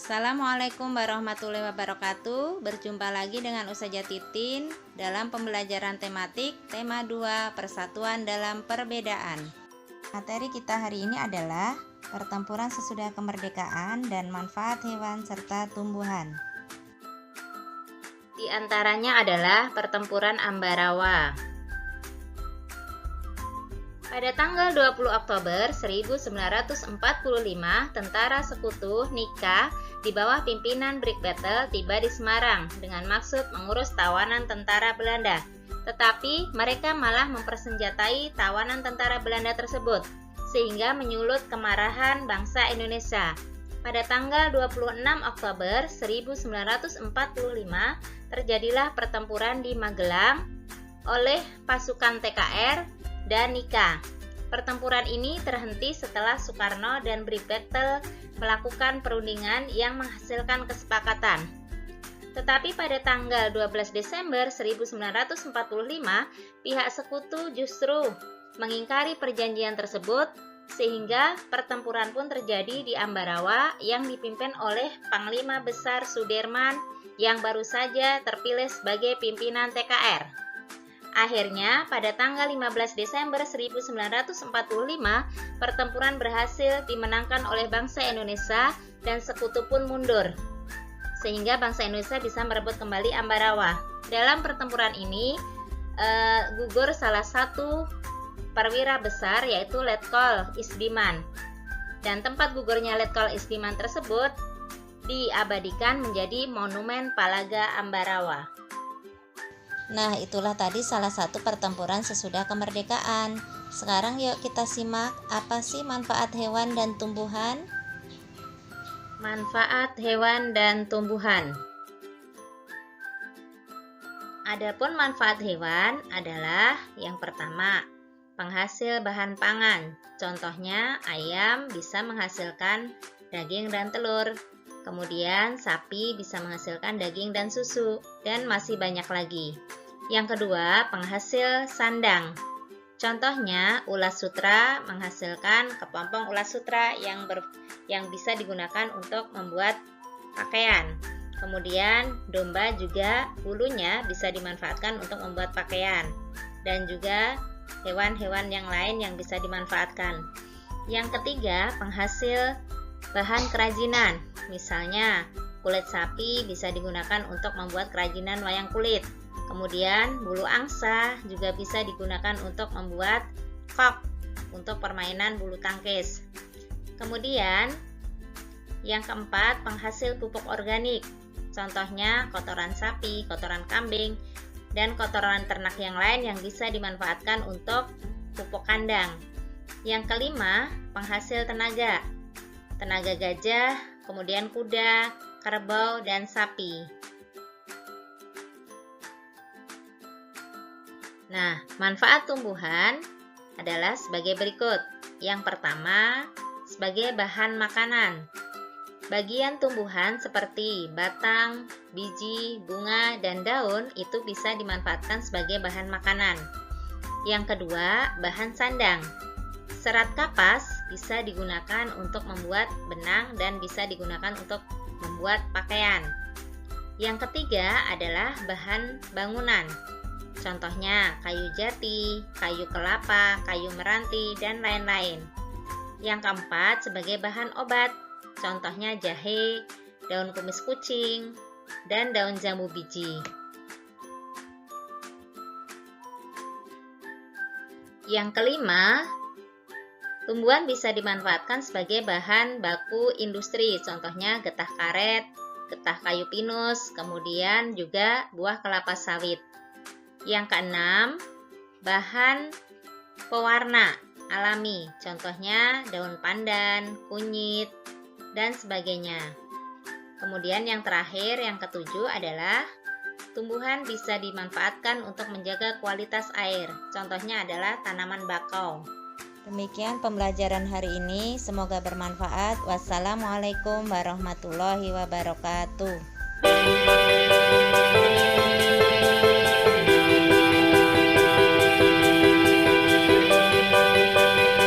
Assalamualaikum warahmatullahi wabarakatuh. Berjumpa lagi dengan Ustazah Titin dalam pembelajaran tematik tema 2 Persatuan dalam Perbedaan. Materi kita hari ini adalah pertempuran sesudah kemerdekaan dan manfaat hewan serta tumbuhan. Di antaranya adalah pertempuran Ambarawa. Pada tanggal 20 Oktober 1945, tentara sekutu Nika di bawah pimpinan Brig Battle tiba di Semarang dengan maksud mengurus tawanan tentara Belanda. Tetapi mereka malah mempersenjatai tawanan tentara Belanda tersebut, sehingga menyulut kemarahan bangsa Indonesia. Pada tanggal 26 Oktober 1945, terjadilah pertempuran di Magelang oleh pasukan TKR dan Nika. Pertempuran ini terhenti setelah Soekarno dan Brig Battle melakukan perundingan yang menghasilkan kesepakatan. Tetapi pada tanggal 12 Desember 1945, pihak sekutu justru mengingkari perjanjian tersebut, sehingga pertempuran pun terjadi di Ambarawa yang dipimpin oleh Panglima Besar Sudirman yang baru saja terpilih sebagai pimpinan TKR. Akhirnya, pada tanggal 15 Desember 1945, pertempuran berhasil dimenangkan oleh bangsa Indonesia dan sekutu pun mundur, sehingga bangsa Indonesia bisa merebut kembali Ambarawa. Dalam pertempuran ini, gugur salah satu perwira besar, yaitu Letkol Isdiman. Dan tempat gugurnya Letkol Isdiman tersebut diabadikan menjadi Monumen Palaga Ambarawa. Nah, itulah tadi salah satu pertempuran sesudah kemerdekaan. Sekarang yuk kita simak apa sih manfaat hewan dan tumbuhan? Manfaat hewan dan tumbuhan. Adapun manfaat hewan adalah yang pertama, penghasil bahan pangan. Contohnya, ayam bisa menghasilkan daging dan telur. Kemudian sapi bisa menghasilkan daging dan susu, dan masih banyak lagi. Yang kedua, penghasil sandang. Contohnya, ulas sutra menghasilkan kepompong ulas sutra yang bisa digunakan untuk membuat pakaian. Kemudian, domba juga bulunya bisa dimanfaatkan untuk membuat pakaian. Dan juga hewan-hewan yang lain yang bisa dimanfaatkan. Yang ketiga, penghasil bahan kerajinan. Misalnya, kulit sapi bisa digunakan untuk membuat kerajinan wayang kulit. Kemudian, bulu angsa juga bisa digunakan untuk membuat kok untuk permainan bulu tangkis. Kemudian, yang keempat, penghasil pupuk organik. Contohnya, kotoran sapi, kotoran kambing, dan kotoran ternak yang lain yang bisa dimanfaatkan untuk pupuk kandang. Yang kelima, penghasil tenaga. Tenaga gajah, kemudian kuda, kerbau, dan sapi. Nah, manfaat tumbuhan adalah sebagai berikut. Yang pertama, sebagai bahan makanan. Bagian tumbuhan seperti batang, biji, bunga, dan daun itu bisa dimanfaatkan sebagai bahan makanan. Yang kedua, bahan sandang. Serat kapas bisa digunakan untuk membuat benang dan bisa digunakan untuk membuat pakaian. Yang ketiga adalah bahan bangunan. Contohnya kayu jati, kayu kelapa, kayu meranti, dan lain-lain. Yang keempat, sebagai bahan obat. Contohnya jahe, daun kumis kucing, dan daun jambu biji. Yang kelima, tumbuhan bisa dimanfaatkan sebagai bahan baku industri. Contohnya getah karet, getah kayu pinus, kemudian juga buah kelapa sawit. Yang keenam, bahan pewarna alami. Contohnya daun pandan, kunyit, dan sebagainya. Kemudian yang terakhir, yang ketujuh adalah tumbuhan bisa dimanfaatkan untuk menjaga kualitas air. Contohnya adalah tanaman bakau. Demikian pembelajaran hari ini, semoga bermanfaat. Wassalamualaikum warahmatullahi wabarakatuh.